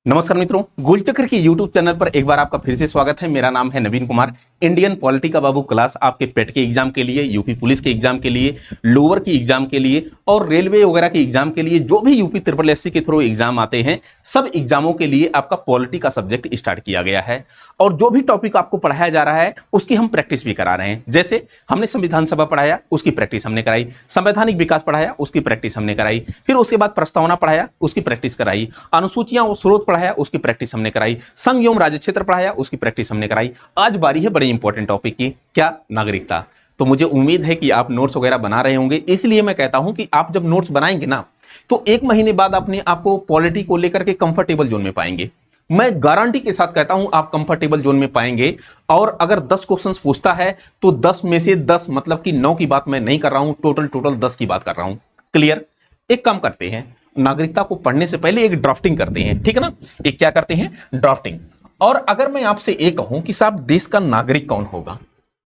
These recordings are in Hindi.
नमस्कार मित्रों, गुलचक्र की यूट्यूब चैनल पर एक बार आपका फिर से स्वागत है। मेरा नाम है नवीन कुमार। इंडियन पॉलिटी का बाबू क्लास आपके पेट के एग्जाम के लिए, यूपी पुलिस के एग्जाम के लिए, लोअर की एग्जाम के लिए और रेलवे वगैरह के एग्जाम के लिए, जो भी यूपी ट्रिपल एससी के थ्रू एग्जाम आते हैं, सब एग्जामों के लिए आपका पॉलिटी का सब्जेक्ट स्टार्ट किया गया है। और जो भी टॉपिक आपको पढ़ाया जा रहा है उसकी हम प्रैक्टिस भी करा रहे हैं। जैसे हमने संविधान सभा पढ़ाया, उसकी प्रैक्टिस हमने कराई, संवैधानिक विकास पढ़ाया, उसकी प्रैक्टिस हमने कराई, फिर उसके बाद प्रस्तावना पढ़ाया, उसकी प्रैक्टिस कराई, अनुसूचियां और स्रोत पढ़ाया, उसकी प्रैक्टिस हमने कराई, संघ एवं राज्य क्षेत्र पढ़ाया, उसकी प्रैक्टिस हमने कराई। आज बारी है बड़े इंपॉर्टेंट टॉपिक की, क्या? नागरिकता। तो मुझे उम्मीद है कि आप नोट्स वगैरह बना रहे होंगे, इसलिए मैं कहता हूं कि आप जब नोट्स बनाएंगे ना तो एक महीने बाद अपने आपको पॉलिटी को लेकर के कंफर्टेबल जोन में पाएंगे। मैं गारंटी के साथ कहता हूं आप कंफर्टेबल जोन में पाएंगे। और अगर 10 क्वेश्चंस पूछता है तो 10 में से 10 मतलब कि 9 की बात मैं नहीं कर रहा हूं, टोटल 10 की बात कर रहा हूं। क्लियर? एक काम करते हैं, नागरिकता को पढ़ने से पहले एक ड्राफ्टिंग करते हैं, ठीक है ना? एक क्या करते हैं? ड्राफ्टिंग। और अगर मैं आपसे एक कहूं कि साहब देश का नागरिक कौन होगा,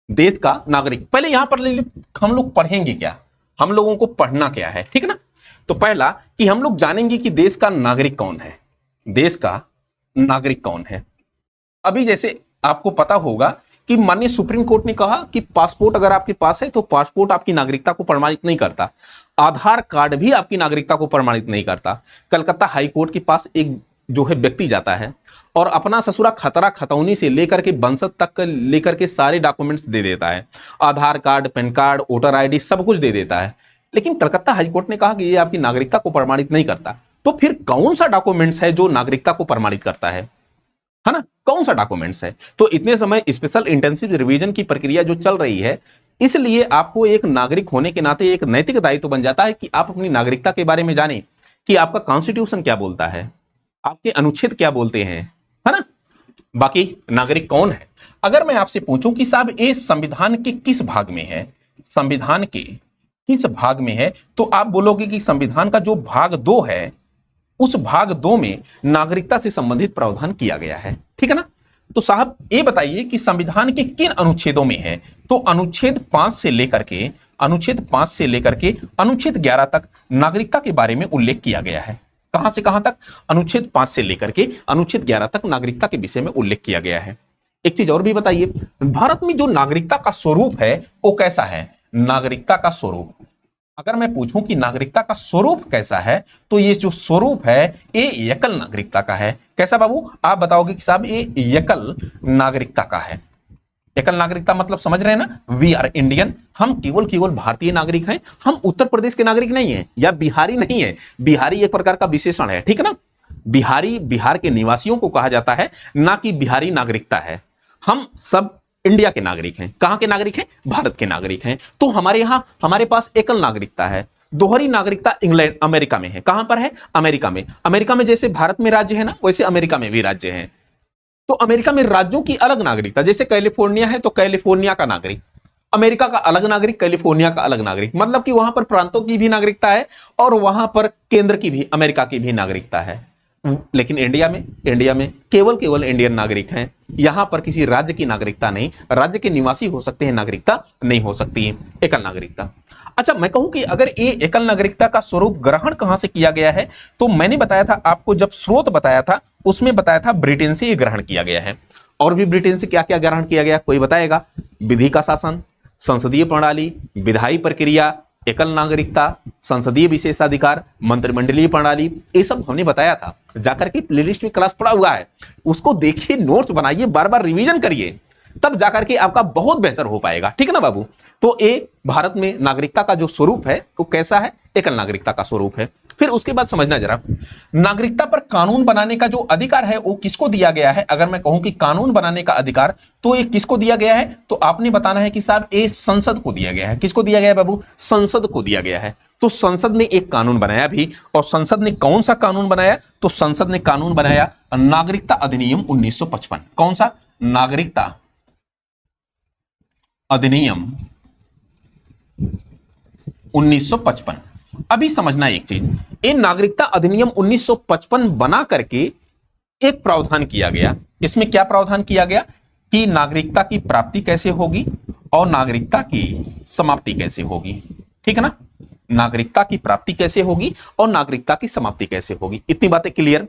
देश का नागरिक, पहले यहां पर हम लोग पढ़ेंगे क्या, हम लोगों को पढ़ना क्या है, ठीक है ना? तो पहला कि हम लोग जानेंगे कि देश का नागरिक कौन है। देश का नागरिक कौन है? अभी जैसे आपको पता होगा कि माननीय सुप्रीम कोर्ट ने कहा कि पासपोर्ट अगर आपके पास है तो पासपोर्ट आपकी नागरिकता को प्रमाणित नहीं करता, आधार कार्ड भी आपकी नागरिकता को प्रमाणित नहीं करता। कलकत्ता हाई कोर्ट के पास एक जो है व्यक्ति जाता है और अपना ससुरा खतरा खतौनी से लेकर के बंसत तक लेकर के सारे डॉक्यूमेंट्स दे देता है, Aadhaar card, PAN card, voter ID सब कुछ दे देता है। लेकिन कलकत्ता हाई कोर्ट ने कहा कि ये आपकी नागरिकता को प्रमाणित नहीं करता। तो फिर कौन सा डॉक्यूमेंट्स है जो नागरिकता को प्रमाणित करता है ना? कौन सा डॉक्यूमेंट्स है? तो इतने समय स्पेशल इंटेंसिव रिवीजन की प्रक्रिया जो चल रही है, इसलिए आपको एक नागरिक होने के नाते एक नैतिक दायित्व बन जाता है कि आप अपनी नागरिकता के बारे में जानें कि आपका कॉन्स्टिट्यूशन क्या बोलता है, आपके अनुच्छेद क्या बोलते हैं, है ना? बाकी नागरिक कौन है? अगर मैं आपसे पूछूं कि साहब ये संविधान के किस भाग में है, संविधान के किस भाग में है, तो आप बोलोगे कि संविधान का जो भाग 2 है उस भाग 2 में नागरिकता से संबंधित प्रावधान किया गया है, ठीक है ना? तो साहब ये बताइए कि संविधान के किन अनुच्छेदों में है? तो अनुच्छेद 5 से लेकर के अनुच्छेद 11 तक नागरिकता के बारे में उल्लेख किया गया है। कहां से कहां तक? अनुच्छेद 5 से लेकर के अनुच्छेद 11 तक नागरिकता के विषय में उल्लेख किया गया है। एक चीज और भी बताइए, भारत में जो नागरिकता का स्वरूप है वो कैसा है? नागरिकता का स्वरूप, अगर मैं पूछूं कि नागरिकता का स्वरूप कैसा है, तो ये जो स्वरूप है ये एकल नागरिकता का है। कैसा बाबू? आप बताओगे कि साहब ये एकल नागरिकता का है। एकल नागरिकता मतलब समझ रहे हैं ना? वी आर इंडियन, हम केवल भारतीय नागरिक हैं, हम उत्तर प्रदेश के नागरिक नहीं है या बिहारी नहीं है। बिहारी एक प्रकार का विशेषण है, ठीक है ना? बिहारी बिहार के निवासियों को कहा जाता है, ना कि बिहारी नागरिकता है। हम सब इंडिया के नागरिक हैं। कहां के नागरिक हैं? भारत के नागरिक हैं। तो हमारे यहां हमारे पास एकल नागरिकता है। दोहरी नागरिकता इंग्लैंड अमेरिका में है। कहां पर है? अमेरिका में। अमेरिका में जैसे भारत में राज्य है ना, वैसे अमेरिका में भी राज्य है। तो अमेरिका में राज्यों की अलग नागरिकता, जैसे कैलिफोर्निया है तो कैलिफोर्निया का नागरिक, अमेरिका का अलग नागरिक, कैलिफोर्निया का अलग नागरिक, मतलब कि वहां पर प्रांतों की भी नागरिकता है और वहां पर केंद्र की भी, अमेरिका की भी नागरिकता है। लेकिन इंडिया में केवल इंडियन नागरिक हैं। यहां पर किसी राज्य की नागरिकता नहीं, राज्य के निवासी हो सकते हैं, नागरिकता नहीं हो सकती है, एकल नागरिकता। अच्छा, मैं कहूं कि अगर ये एकल नागरिकता का स्वरूप ग्रहण कहां से किया गया है, तो मैंने बताया था आपको, जब स्रोत बताया था उसमें बताया था ब्रिटेन से ये ग्रहण किया गया है। और भी ब्रिटेन से क्या क्या ग्रहण किया गया, कोई बताएगा? विधि का शासन, संसदीय प्रणाली, विधायी प्रक्रिया, एकल नागरिकता, संसदीय विशेषाधिकार, मंत्रिमंडलीय प्रणाली, ये सब हमने बताया था। जाकर के प्लेलिस्ट में क्लास पड़ा हुआ है, उसको देखिए, नोट्स बनाइए, बार बार रिवीजन करिए, तब जाकर के आपका बहुत बेहतर हो पाएगा, ठीक है ना बाबू? तो ये भारत में नागरिकता का जो स्वरूप है वो कैसा है? एकल नागरिकता का स्वरूप है। फिर उसके बाद समझना जरा, नागरिकता पर कानून बनाने का जो अधिकार है वो किसको दिया गया है? अगर मैं कहूं कि कानून बनाने का अधिकार, तो ये किसको दिया गया है? तो आपने बताना है कि साहब ये संसद को दिया गया है। किसको दिया गया है बाबू? संसद को दिया गया है। तो संसद ने एक कानून बनाया भी, और संसद ने कौन सा कानून बनाया? तो संसद ने कानून बनाया नागरिकता अधिनियम 1955। कौन सा? नागरिकता अधिनियम 1955। अभी समझना एक चीज, ये नागरिकता अधिनियम 1955 बना करके एक प्रावधान किया गया। इसमें क्या प्रावधान किया गया कि नागरिकता की प्राप्ति कैसे होगी और नागरिकता की समाप्ति कैसे होगी, ठीक है ना? नागरिकता की प्राप्ति कैसे होगी और नागरिकता की समाप्ति कैसे होगी, इतनी बातें क्लियर।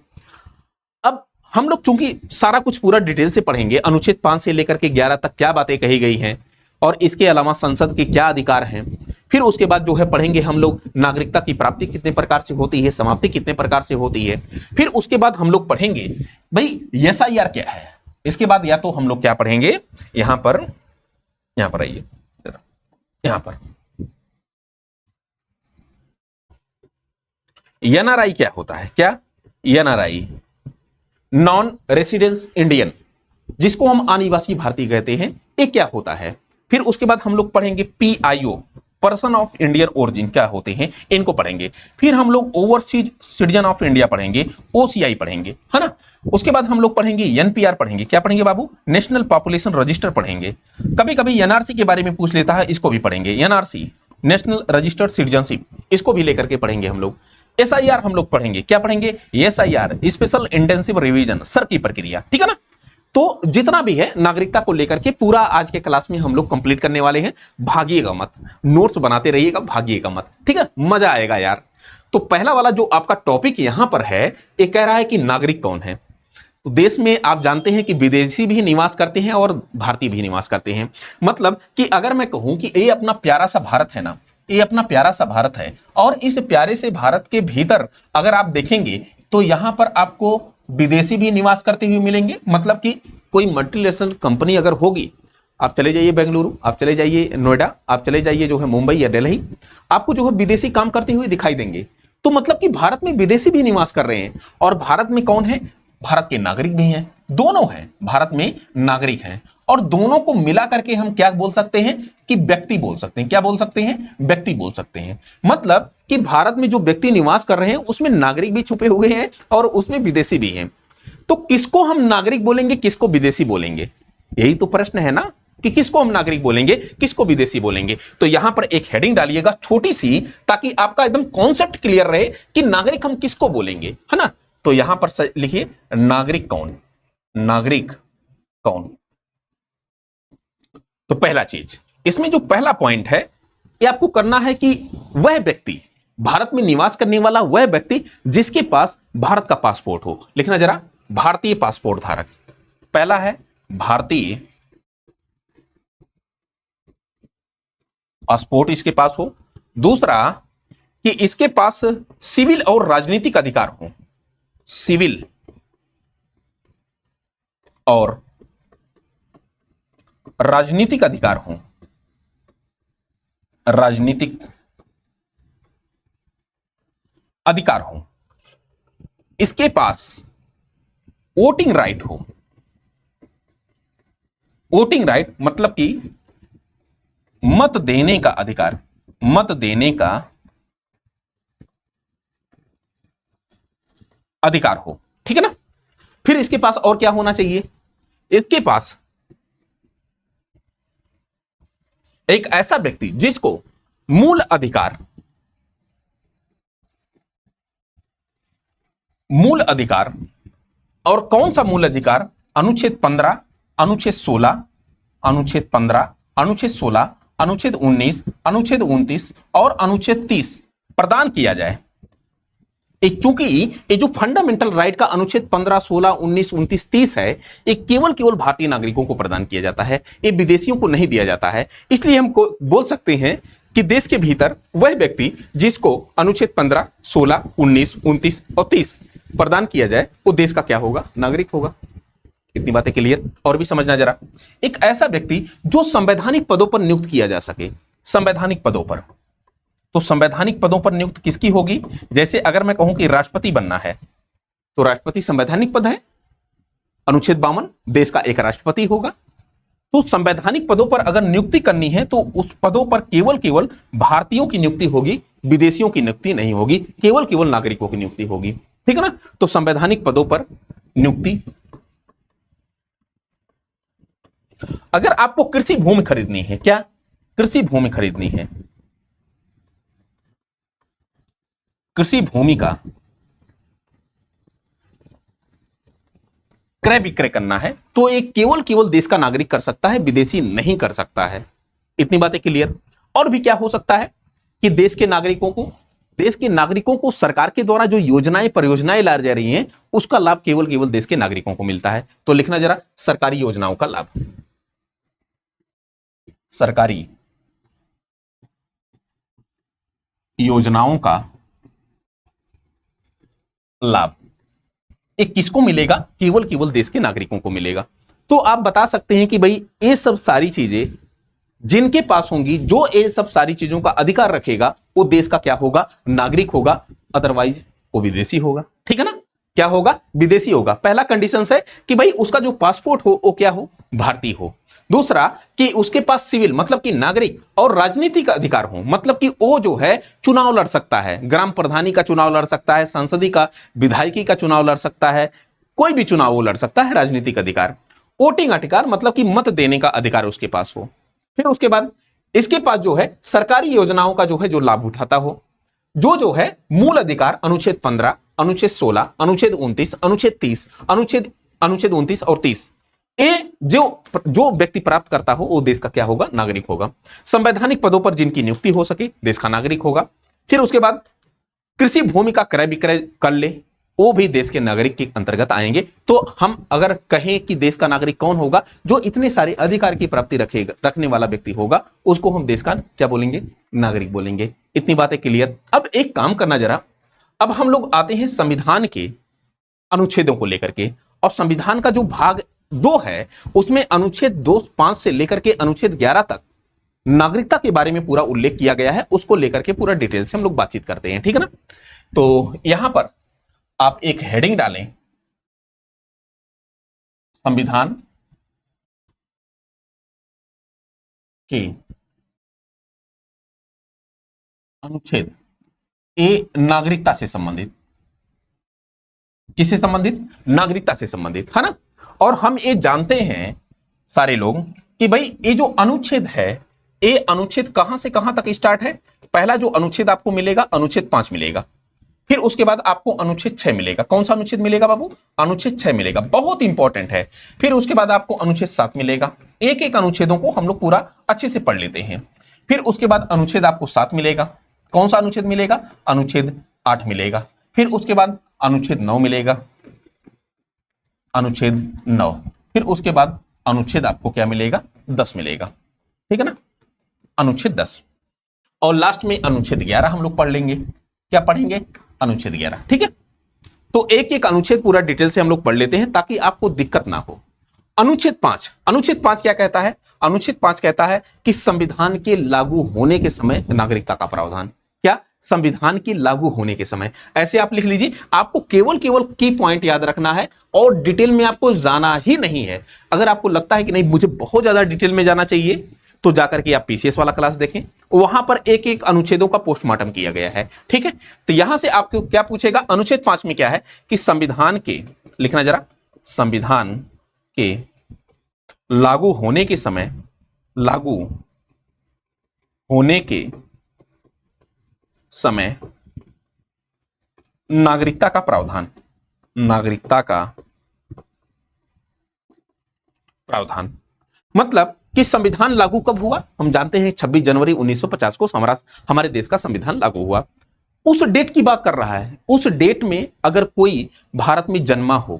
अब हम लोग चूंकि सारा कुछ पूरा डिटेल से पढ़ेंगे, अनुच्छेद 5 से लेकर के 11 तक क्या बातें कही गई हैं और इसके अलावा संसद के क्या अधिकार हैं। फिर उसके बाद जो है पढ़ेंगे हम लोग नागरिकता की प्राप्ति कितने प्रकार से होती है, समाप्ति कितने प्रकार से होती है। फिर उसके बाद हम लोग पढ़ेंगे भाई एसआईआर क्या है। इसके बाद या तो हम लोग क्या पढ़ेंगे, यहां पर आइए, यहां पर एनआरआई क्या होता है, क्या एनआरआई, नॉन रेसिडेंस इंडियन, जिसको हम अनिवासी भारतीय कहते हैं, ये क्या होता है। फिर उसके बाद हम लोग पढ़ेंगे PIO, person of Indian origin क्या होते हैं, इनको पढ़ेंगे। फिर हम लोग ओवरसीज सिटीजन ऑफ इंडिया पढ़ेंगे, ओसीआई पढ़ेंगे, है ना। उसके बाद हम लोग पढ़ेंगे एनपीआर पढ़ेंगे, क्या पढ़ेंगे बाबू, नेशनल पॉपुलेशन रजिस्टर पढ़ेंगे। कभी कभी एनआरसी के बारे में पूछ लेता है, इसको भी पढ़ेंगे, एनआरसी नेशनल रजिस्टर्ड सिटीजनशिप, इसको भी लेकर के पढ़ेंगे हम लोग। एसआईआर हम लोग पढ़ेंगे, क्या पढ़ेंगे, SIR special intensive revision, sir की प्रक्रिया, ठीक है ना। तो जितना भी है नागरिकता को लेकर के पूरा आज के क्लास में हम लोग कंप्लीट करने वाले हैं। भागिएगा मत, नोट्स बनाते रहिएगा, भागिएगा मत, ठीक है, मजा आएगा यार। तो पहला वाला जो आपका टॉपिक यहां पर है, ये कह रहा है कि नागरिक कौन है। तो देश में आप जानते हैं कि विदेशी भी निवास करते हैं और भारतीय भी निवास करते हैं। मतलब कि अगर मैं कहूं कि ये अपना प्यारा सा भारत है ना, ये अपना प्यारा सा भारत है, और इस प्यारे से भारत के भीतर अगर आप देखेंगे तो यहां पर आपको विदेशी भी निवास करते हुए मिलेंगे। मतलब कि कोई मल्टीनेशनल कंपनी अगर होगी, आप चले जाइए बेंगलुरु, आप चले जाइए नोएडा, आप चले जाइए जो है मुंबई या दिल्ली, आपको जो है विदेशी काम करते हुए दिखाई देंगे। तो मतलब कि भारत में विदेशी भी निवास कर रहे हैं, और भारत में कौन है, भारत के नागरिक भी हैं, दोनों हैं, भारत में नागरिक हैं। और दोनों को मिला करके हम क्या बोल सकते हैं कि व्यक्ति बोल सकते हैं, क्या बोल सकते हैं, व्यक्ति बोल सकते हैं। मतलब कि भारत में जो व्यक्ति निवास कर रहे हैं उसमें नागरिक भी छुपे हुए हैं और उसमें विदेशी भी हैं। तो किसको हम नागरिक बोलेंगे, किसको विदेशी बोलेंगे, यही तो प्रश्न है ना, कि किसको हम नागरिक बोलेंगे, किसको विदेशी बोलेंगे। तो यहां पर एक हेडिंग डालिएगा छोटी सी, ताकि आपका एकदम कॉन्सेप्ट क्लियर रहे कि नागरिक हम किसको बोलेंगे, है ना। तो यहां पर लिखिए नागरिक कौन, नागरिक कौन। तो पहला चीज इसमें जो पहला पॉइंट है, ये आपको करना है कि वह व्यक्ति, भारत में निवास करने वाला वह व्यक्ति जिसके पास भारत का पासपोर्ट हो। लिखना जरा, भारतीय पासपोर्ट धारक। पहला है भारतीय पासपोर्ट इसके पास हो। दूसरा कि इसके पास सिविल और राजनीतिक अधिकार हो, सिविल और राजनीतिक अधिकार हो, राजनीतिक अधिकार हो। इसके पास वोटिंग राइट हो। वोटिंग राइट मतलब कि मत देने का अधिकार, मत देने का अधिकार हो, ठीक है ना। फिर इसके पास और क्या होना चाहिए, इसके पास एक ऐसा व्यक्ति जिसको मूल अधिकार, मूल अधिकार, और कौन सा मूल अधिकार, अनुच्छेद 15, अनुच्छेद 16, अनुच्छेद 15, अनुच्छेद 16, अनुच्छेद 19, अनुच्छेद 29 और अनुच्छेद 30 प्रदान किया जाए। चूंकि ये जो फंडामेंटल राइट का अनुच्छेद 15, 16, 19, 29, 30 है, ये केवल भारतीय नागरिकों को प्रदान किया जाता है, ये विदेशियों को नहीं दिया जाता है। इसलिए हम बोल सकते हैं कि देश के भीतर वह व्यक्ति जिसको अनुच्छेद 15, 16, 19, 29 और 30 प्रदान किया जाए, वो देश का क्या होगा, नागरिक होगा। इतनी बातें क्लियर। और भी समझना जरा, एक ऐसा व्यक्ति जो संवैधानिक पदों पर नियुक्त किया जा सके, संवैधानिक पदों पर। तो संवैधानिक पदों पर नियुक्त किसकी होगी, जैसे अगर मैं कहूं कि राष्ट्रपति बनना है, तो राष्ट्रपति संवैधानिक पद है, अनुच्छेद 52 देश का एक राष्ट्रपति होगा। तो संवैधानिक पदों पर अगर नियुक्ति करनी है तो उस पदों पर केवल भारतीयों की नियुक्ति होगी, विदेशियों की नियुक्ति नहीं होगी, केवल नागरिकों की नियुक्ति होगी, ठीक है ना। तो संवैधानिक पदों पर नियुक्ति। अगर आपको कृषि भूमि खरीदनी है, क्या कृषि भूमि खरीदनी है, कृषि भूमि का क्रय विक्रय करना है, तो एक केवल देश का नागरिक कर सकता है, विदेशी नहीं कर सकता है। इतनी बातें क्लियर। और भी क्या हो सकता है कि देश के नागरिकों को देश के नागरिकों को सरकार के द्वारा जो योजनाएं परियोजनाएं लाई जा रही हैं उसका लाभ केवल केवल देश के नागरिकों को मिलता है। तो लिखना जरा, सरकारी योजनाओं का लाभ, सरकारी योजनाओं का लाभ ये किसको मिलेगा? केवल केवल देश के नागरिकों को मिलेगा। तो आप बता सकते हैं कि भाई ये सब सारी चीजें जिनके पास होंगी, जो ये सब सारी चीजों का अधिकार रखेगा वो देश का क्या होगा? नागरिक होगा, अदरवाइज वो विदेशी होगा। ठीक है ना? क्या होगा? विदेशी होगा। पहला कंडीशन है कि भाई उसका जो पासपोर्ट हो वो क्या हो? भारतीय हो। दूसरा कि उसके पास सिविल मतलब कि नागरिक और राजनीतिक अधिकार हो, मतलब कि वो जो है चुनाव लड़ सकता है, ग्राम प्रधानी का चुनाव लड़ सकता है, संसदीय का, विधायकी का चुनाव लड़ सकता है, कोई भी चुनाव वो लड़ सकता है। राजनीतिक अधिकार, वोटिंग अधिकार मतलब कि मत देने का अधिकार उसके पास हो। फिर उसके बाद इसके पास जो है सरकारी योजनाओं का जो है जो लाभ उठाता हो। जो है मूल अधिकार अनुच्छेद 15, अनुच्छेद 16, अनुच्छेद 29, अनुच्छेद 30, अनुच्छेद 29 और 30 ये जो व्यक्ति प्राप्त करता हो वो देश का क्या होगा? नागरिक होगा। संवैधानिक पदों पर जिनकी नियुक्ति हो सके देश का नागरिक होगा। फिर उसके बाद कृषि भूमि का क्रय विक्रय कर ले वो भी देश के नागरिक के अंतर्गत आएंगे। तो हम अगर कहें कि देश का नागरिक कौन होगा? जो इतने सारे अधिकार की प्राप्ति रखने वाला व्यक्ति होगा उसको हम देश का क्या बोलेंगे? नागरिक बोलेंगे। इतनी बातें क्लियर। अब एक काम करना जरा, अब हम लोग आते हैं संविधान के अनुच्छेदों को लेकर के, और संविधान का जो भाग 2 है उसमें अनुच्छेद 2(5) से लेकर के अनुच्छेद 11 तक नागरिकता के बारे में पूरा उल्लेख किया गया है। उसको लेकर के पूरा डिटेल से हम लोग बातचीत करते हैं। ठीक है ना? तो यहां पर आप एक हेडिंग डालें, संविधान के अनुच्छेद ए नागरिकता से संबंधित। किससे संबंधित? नागरिकता से संबंधित, है ना? और हम ये जानते हैं सारे लोग कि भाई ये जो अनुच्छेद है ये अनुच्छेद कहां से कहां तक स्टार्ट है? पहला जो अनुच्छेद आपको मिलेगा अनुच्छेद 5 मिलेगा। फिर उसके बाद आपको अनुच्छेद 6 मिलेगा। कौन सा अनुच्छेद मिलेगा बाबू? अनुच्छेद 6 मिलेगा, बहुत इंपॉर्टेंट है। फिर उसके बाद आपको अनुच्छेद 7 मिलेगा। एक एक अनुच्छेदों को हम लोग पूरा अच्छे से पढ़ लेते हैं। फिर उसके बाद अनुच्छेद आपको 7 मिलेगा। कौन सा अनुच्छेद मिलेगा? अनुच्छेद 8 मिलेगा। फिर उसके बाद अनुच्छेद 9 मिलेगा, अनुच्छेद 9। फिर उसके बाद अनुच्छेद आपको क्या मिलेगा? 10 मिलेगा। ठीक है ना? अनुच्छेद 10 और लास्ट में अनुच्छेद 11 हम लोग पढ़ लेंगे। क्या पढ़ेंगे? अनुच्छेद 11। ठीक है? तो एक एक अनुच्छेद पूरा डिटेल से हम लोग पढ़ लेते हैं ताकि आपको दिक्कत ना हो। अनुच्छेद 5, अनुच्छेद 5 क्या कहता है? अनुच्छेद 5 कहता है कि संविधान के लागू होने के समय नागरिकता का प्रावधान। क्या? संविधान के लागू होने के समय। ऐसे आप लिख लीजिए, आपको केवल केवल की पॉइंट याद रखना है और डिटेल में आपको जाना ही नहीं है। अगर आपको लगता है कि नहीं मुझे बहुत ज्यादा डिटेल में जाना चाहिए तो जाकर के आप पीसीएस वाला क्लास देखें, वहां पर एक एक अनुच्छेदों का पोस्टमार्टम किया गया है। ठीक है? तो यहां से आपको क्या पूछेगा? अनुच्छेद 5 में क्या है कि संविधान के, लिखना जरा, संविधान के लागू होने के समय, लागू होने के समय नागरिकता का प्रावधान, नागरिकता का प्रावधान मतलब कि संविधान लागू कब हुआ? हम जानते हैं 26 जनवरी 1950 को हमारे देश का संविधान लागू हुआ। उस डेट की बात कर रहा है। उस डेट में अगर कोई भारत में जन्मा हो,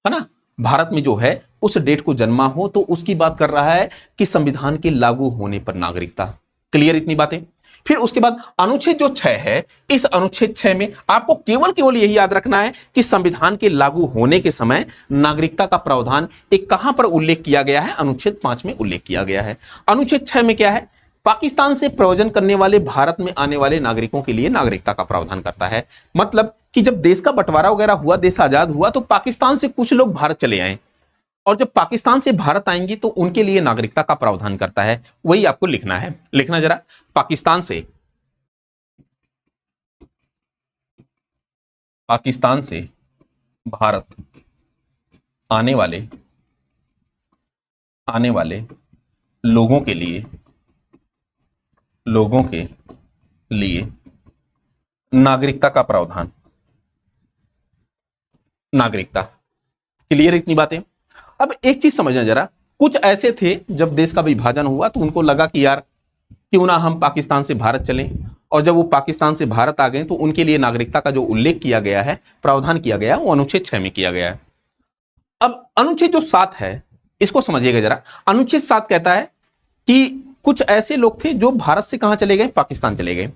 है ना, भारत में जो है उस डेट को जन्मा हो तो उसकी बात कर रहा है कि संविधान के लागू होने पर नागरिकता। क्लियर इतनी बातें? फिर उसके बाद अनुच्छेद जो 6 है, इस अनुच्छेद 6 में आपको केवल केवल यही याद रखना है कि संविधान के लागू होने के समय नागरिकता का प्रावधान एक कहां पर उल्लेख किया गया है? अनुच्छेद 5 में उल्लेख किया गया है। अनुच्छेद 6 में क्या है? पाकिस्तान से प्रव्रजन करने वाले भारत में आने वाले नागरिकों के लिए नागरिकता का प्रावधान करता है। मतलब कि जब देश का बंटवारा वगैरह हुआ, देश आजाद हुआ, तो पाकिस्तान से कुछ लोग भारत चले आए और जब पाकिस्तान से भारत आएंगे तो उनके लिए नागरिकता का प्रावधान करता है। वही आपको लिखना है। लिखना जरा, पाकिस्तान से भारत आने वाले लोगों के लिए नागरिकता का प्रावधान। नागरिकता। क्लियर इतनी बातें? अब एक चीज समझना जरा, कुछ ऐसे थे जब देश का विभाजन हुआ तो उनको लगा कि यार क्यों ना हम पाकिस्तान से भारत चलें और जब वो पाकिस्तान से भारत आ गए तो उनके लिए नागरिकता का जो उल्लेख किया गया है, प्रावधान किया गया है, वो अनुच्छेद 6 में किया गया है। अब अनुच्छेद जो 7 है इसको समझिएगा जरा। अनुच्छेद 7 कहता है कि कुछ ऐसे लोग थे जो भारत से कहां चले गए, पाकिस्तान चले गए,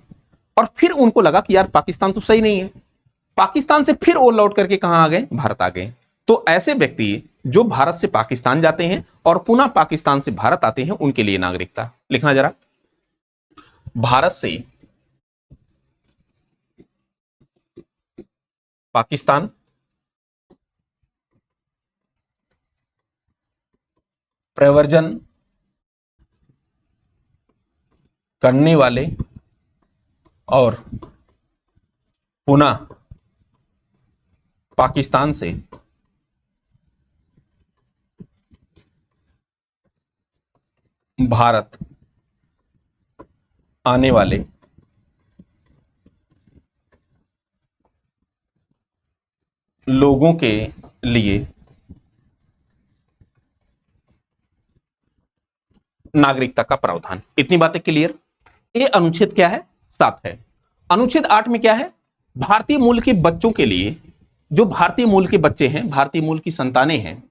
और फिर उनको लगा कि यार पाकिस्तान तो सही नहीं है, पाकिस्तान से फिर वो लौट करके कहां आ गए, भारत आ गए। तो ऐसे व्यक्ति जो भारत से पाकिस्तान जाते हैं और पुनः पाकिस्तान से भारत आते हैं, उनके लिए नागरिकता लिखना जरा। भारत से पाकिस्तान प्रव्रजन करने वाले और पुनः पाकिस्तान से भारत आने वाले लोगों के लिए नागरिकता का प्रावधान। इतनी बातें क्लियर। ये अनुच्छेद क्या है, 7 है। अनुच्छेद 8 में क्या है, भारतीय मूल के बच्चों के लिए, जो भारतीय मूल के बच्चे हैं, भारतीय मूल की संतानें हैं,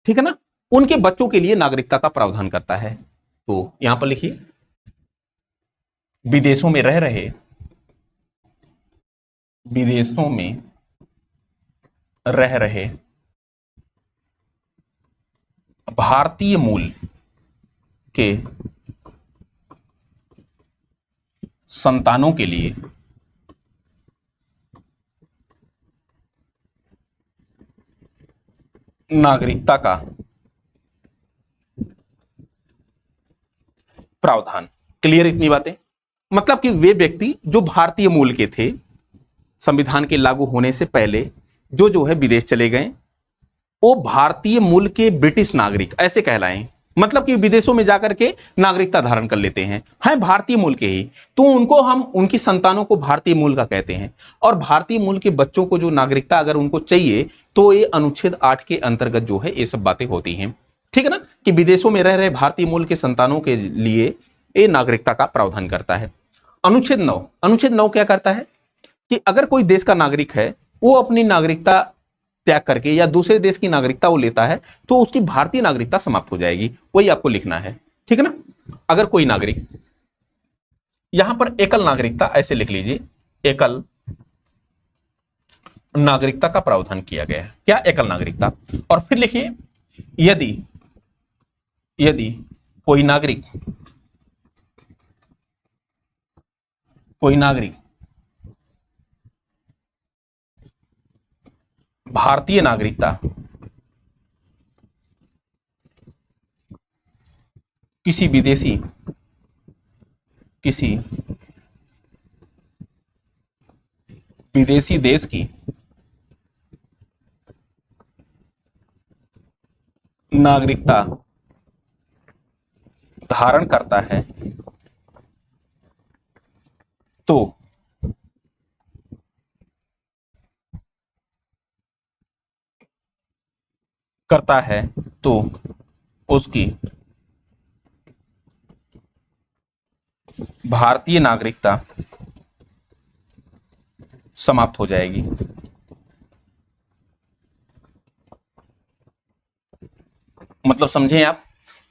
ठीक है ना, उनके बच्चों के लिए नागरिकता का प्रावधान करता है। तो यहां पर लिखिए, विदेशों में रह रहे, विदेशों में रह रहे भारतीय मूल के संतानों के लिए नागरिकता का प्रावधान। क्लियर इतनी बातें। मतलब कि वे व्यक्ति जो भारतीय मूल के थे, संविधान के लागू होने से पहले जो है विदेश चले गए, वो भारतीय मूल के ब्रिटिश नागरिक ऐसे कहलाएं। मतलब कि विदेशों में जाकर के नागरिकता धारण कर लेते हैं भारतीय मूल के ही, तो उनको हम, उनकी संतानों को भारतीय मूल का कहते हैं। और भारतीय मूल के बच्चों को जो नागरिकता अगर उनको चाहिए तो ये अनुच्छेद 8 के अंतर्गत जो है ये सब बातें होती हैं, ठीक है ना, कि विदेशों में रह रहे भारतीय मूल के संतानों के लिए ये नागरिकता का प्रावधान करता है। अनुच्छेद 9, अनुच्छेद 9 क्या करता है कि अगर कोई देश का नागरिक है, वो अपनी नागरिकता त्याग करके या दूसरे देश की नागरिकता वो लेता है, तो उसकी भारतीय नागरिकता समाप्त हो जाएगी। वही आपको लिखना है, ठीक है ना। अगर कोई नागरिक, यहां पर एकल नागरिकता ऐसे लिख लीजिए, एकल नागरिकता का प्रावधान किया गया है। क्या, एकल नागरिकता। और फिर लिखिए, यदि यदि कोई नागरिक भारतीय नागरिकता किसी विदेशी देश की नागरिकता धारण करता है तो उसकी भारतीय नागरिकता समाप्त हो जाएगी। मतलब समझें आप,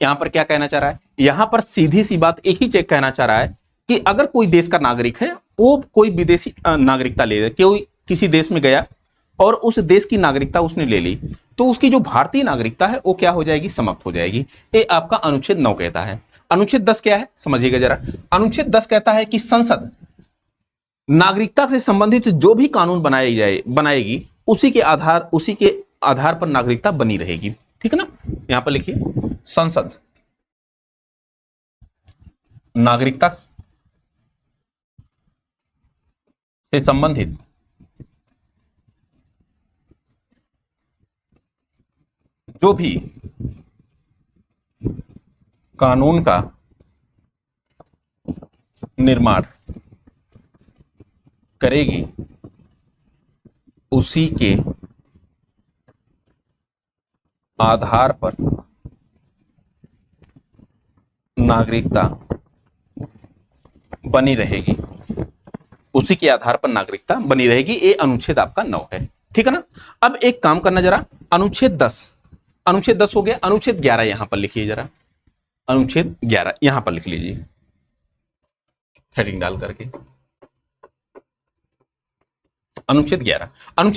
यहां पर क्या कहना चाह रहा है, यहां पर सीधी सी बात एक ही चेक कहना चाह रहा है कि अगर कोई देश का नागरिक है, वो कोई विदेशी नागरिकता ले, कोई किसी देश में गया और उस देश की नागरिकता उसने ले ली, तो उसकी जो भारतीय नागरिकता है वो क्या हो जाएगी, समाप्त हो जाएगी। ये आपका अनुच्छेद 9 कहता है। अनुच्छेद 10 क्या है, समझिएगा जरा। अनुच्छेद 10 कहता है कि संसद नागरिकता से संबंधित जो भी कानून बनाएगी उसी के आधार पर नागरिकता बनी रहेगी, ठीक है ना। यहां पर लिखिए, संसद नागरिकता से संबंधित जो भी कानून का निर्माण करेगी उसी के आधार पर नागरिकता बनी रहेगी। उसी के आधार पर नागरिकता बनी रहेगी। ये अनुच्छेद आपका 9 है, ठीक है ना। अब एक काम करना जरा, अनुच्छेद 10 हो गया। अनुच्छेद 11 यहां पर लिखिए जरा, अनुच्छेद 11 यहां पर लिख लीजिए हेडिंग डाल करके। अनुच्छेद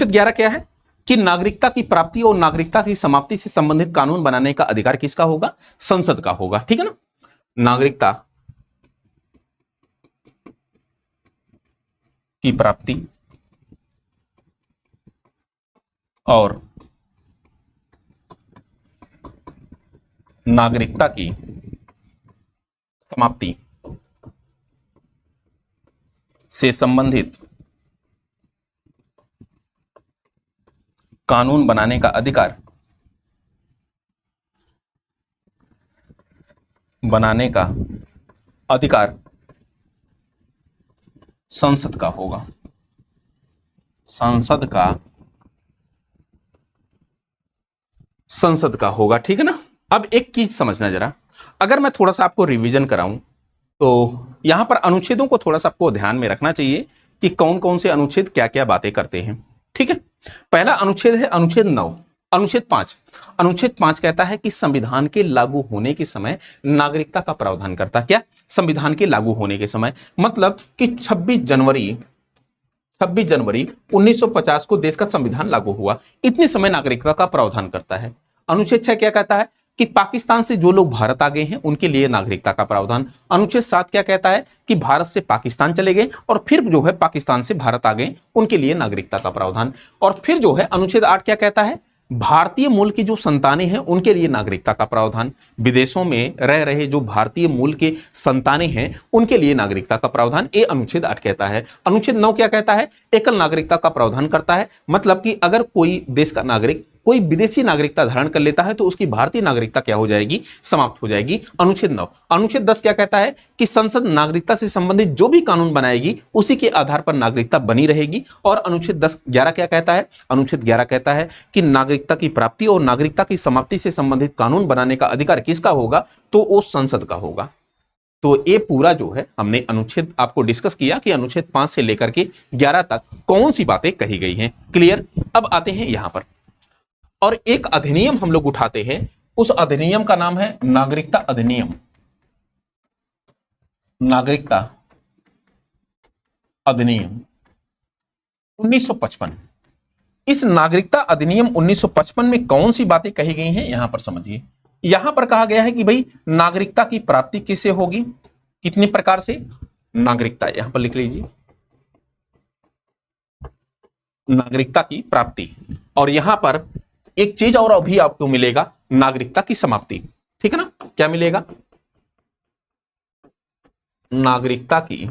11 क्या है कि नागरिकता की प्राप्ति और नागरिकता की समाप्ति से संबंधित कानून बनाने का अधिकार किसका होगा? संसद का होगा, ठीक है ना। नागरिकता की प्राप्ति और नागरिकता की समाप्ति से संबंधित कानून बनाने का अधिकार संसद का होगा। संसद का होगा, ठीक है ना। अब एक चीज समझना जरा, अगर मैं थोड़ा सा आपको रिवीजन कराऊं तो यहां पर अनुच्छेदों को थोड़ा सा आपको ध्यान में रखना चाहिए कि कौन कौन से अनुच्छेद क्या क्या बातें करते हैं, ठीक है। पहला अनुच्छेद है अनुच्छेद 9। अनुच्छेद 5, अनुच्छेद 5 कहता है कि संविधान के लागू होने के समय नागरिकता का प्रावधान करता। क्या? संविधान के लागू होने के समय, मतलब कि 26 जनवरी 1950 को देश का संविधान लागू हुआ, इतने समय नागरिकता का प्रावधान करता है। अनुच्छेद 6 क्या कहता है कि पाकिस्तान से जो लोग भारत आ गए हैं उनके लिए नागरिकता का प्रावधान। अनुच्छेद 7 क्या कहता है कि भारत से पाकिस्तान चले गए और फिर जो है पाकिस्तान से भारत आ गए उनके लिए नागरिकता का प्रावधान। और फिर जो है अनुच्छेद 8 क्या कहता है, भारतीय मूल की जो संतानें हैं उनके लिए नागरिकता का प्रावधान। विदेशों में रह रहे जो भारतीय मूल के संतानें हैं उनके लिए नागरिकता का प्रावधान, ये अनुच्छेद 8 कहता है। अनुच्छेद 9 क्या कहता है, एकल नागरिकता का प्रावधान करता है, मतलब कि अगर कोई देश का नागरिक कोई विदेशी नागरिकता धारण कर लेता है तो उसकी भारतीय नागरिकता क्या हो जाएगी, समाप्त हो जाएगी। अनुच्छेद 9। अनुच्छेद 10 क्या कहता है कि संसद नागरिकता से संबंधित जो भी कानून बनाएगी उसी के आधार पर नागरिकता बनी रहेगी। और अनुच्छेद 11 क्या कहता है, अनुच्छेद 11 कहता है कि नागरिकता की प्राप्ति और नागरिकता की समाप्ति से संबंधित कानून बनाने का अधिकार किसका होगा, तो वो संसद का होगा। तो ये पूरा जो है हमने अनुच्छेद आपको डिस्कस किया कि अनुच्छेद 5 से लेकर के 11 तक कौन सी बातें कही गई हैं। क्लियर। अब आते हैं यहां पर और एक अधिनियम हम लोग उठाते हैं, उस अधिनियम का नाम है नागरिकता अधिनियम। नागरिकता अधिनियम 1955। इस नागरिकता अधिनियम 1955 में कौन सी बातें कही गई हैं यहां पर समझिए। यहां पर कहा गया है कि भाई नागरिकता की प्राप्ति किससे होगी, कितने प्रकार से नागरिकता, यहां पर लिख लीजिए नागरिकता की प्राप्ति। और यहां पर एक चीज और अभी आपको मिलेगा, नागरिकता की समाप्ति, ठीक है ना। क्या मिलेगा, नागरिकता की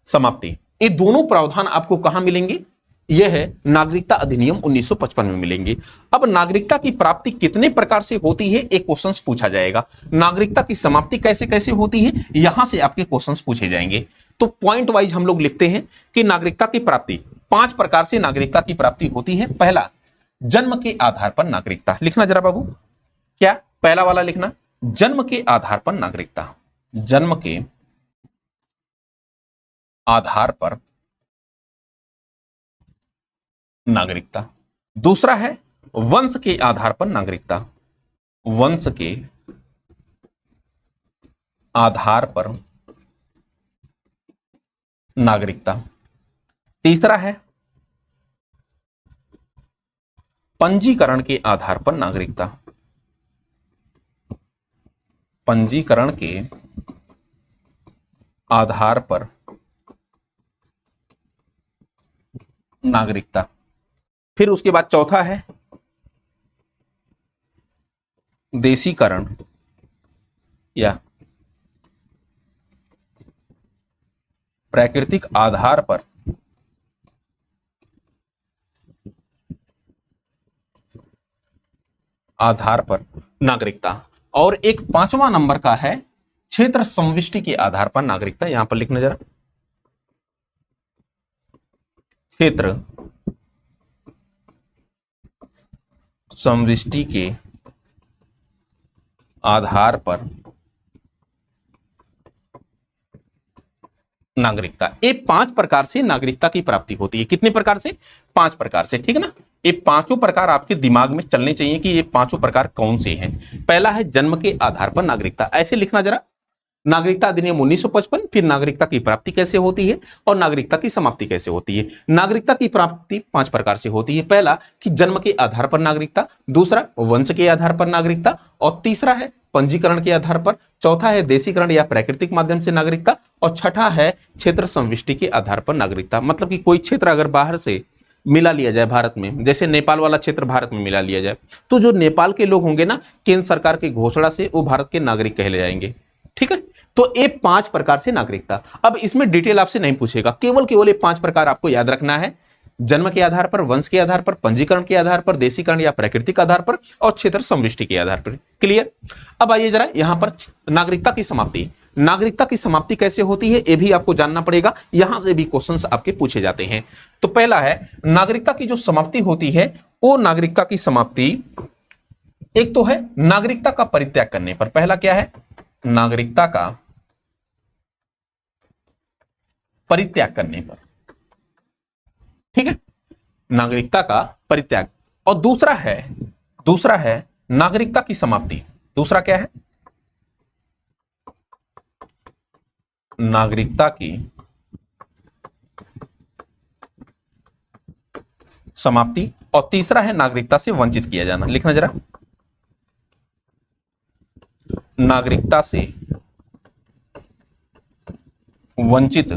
समाप्ति। ये दोनों प्रावधान आपको कहां मिलेंगे, यह है नागरिकता अधिनियम 1955 में मिलेंगे। अब नागरिकता की प्राप्ति कितने प्रकार से होती है एक क्वेश्चन पूछा जाएगा, नागरिकता की समाप्ति कैसे कैसे होती है यहां से आपके क्वेश्चन पूछे जाएंगे। तो पॉइंट वाइज हम लोग लिखते हैं कि नागरिकता की प्राप्ति 5 प्रकार से नागरिकता की प्राप्ति होती है। पहला, जन्म के आधार पर नागरिकता, लिखना जरा बाबू, क्या पहला वाला लिखना, जन्म के आधार पर नागरिकता, जन्म के आधार पर नागरिकता। दूसरा है वंश के आधार पर नागरिकता, वंश के आधार पर नागरिकता। तीसरा है पंजीकरण के आधार पर नागरिकता, पंजीकरण के आधार पर नागरिकता। फिर उसके बाद चौथा है देशीकरण या प्राकृतिक आधार पर नागरिकता। और एक 5वां नंबर का है क्षेत्र समविष्टि के आधार पर नागरिकता, यहां पर लिखना जरा, क्षेत्र समविष्टि के आधार पर नागरिकता। ये 5 प्रकार से नागरिकता की प्राप्ति होती है। कितने प्रकार से? 5 प्रकार से, ठीक है ना। ये पांचों प्रकार आपके दिमाग में चलने चाहिए कि ये पांचों प्रकार कौन से हैं। पहला है जन्म के आधार पर नागरिकता। ऐसे लिखना जरा, नागरिकता अधिनियम 1955, फिर नागरिकता की प्राप्ति कैसे होती है और नागरिकता की समाप्ति कैसे होती है। नागरिकता की प्राप्ति 5 प्रकार से होती है। पहला कि जन्म के आधार पर नागरिकता, दूसरा वंश के आधार पर नागरिकता, और तीसरा है पंजीकरण के आधार पर, चौथा है देशीकरण या प्राकृतिक माध्यम से नागरिकता, और छठा है क्षेत्र संविष्टि के आधार पर नागरिकता। मतलब कि कोई क्षेत्र अगर बाहर से मिला लिया जाए भारत में, जैसे नेपाल वाला क्षेत्र भारत में मिला लिया जाए, तो जो नेपाल के लोग होंगे ना, केंद्र सरकार की घोषणा से वो भारत के नागरिक कहले जाएंगे, ठीक है। तो ये 5 प्रकार से नागरिकता। अब इसमें डिटेल आपसे नहीं पूछेगा, केवल ये 5 प्रकार आपको याद रखना है। जन्म के आधार पर, वंश के आधार पर, पंजीकरण के आधार पर, देशीकरण या प्राकृतिक आधार पर, और क्षेत्र संविष्टि के आधार पर। क्लियर? अब आइए जरा यहां पर नागरिकता की समाप्ति। नागरिकता की समाप्ति कैसे होती है ये भी आपको जानना पड़ेगा, यहां से भी क्वेश्चंस आपके पूछे जाते हैं। तो पहला है नागरिकता की जो समाप्ति होती है, वो नागरिकता की समाप्ति एक तो है नागरिकता का परित्याग करने पर। पहला क्या है? नागरिकता का परित्याग करने पर, ठीक है, नागरिकता का परित्याग। और दूसरा है नागरिकता की समाप्ति। दूसरा क्या है? नागरिकता की समाप्ति। और तीसरा है नागरिकता से वंचित किया जाना। लिखना जरा, नागरिकता से वंचित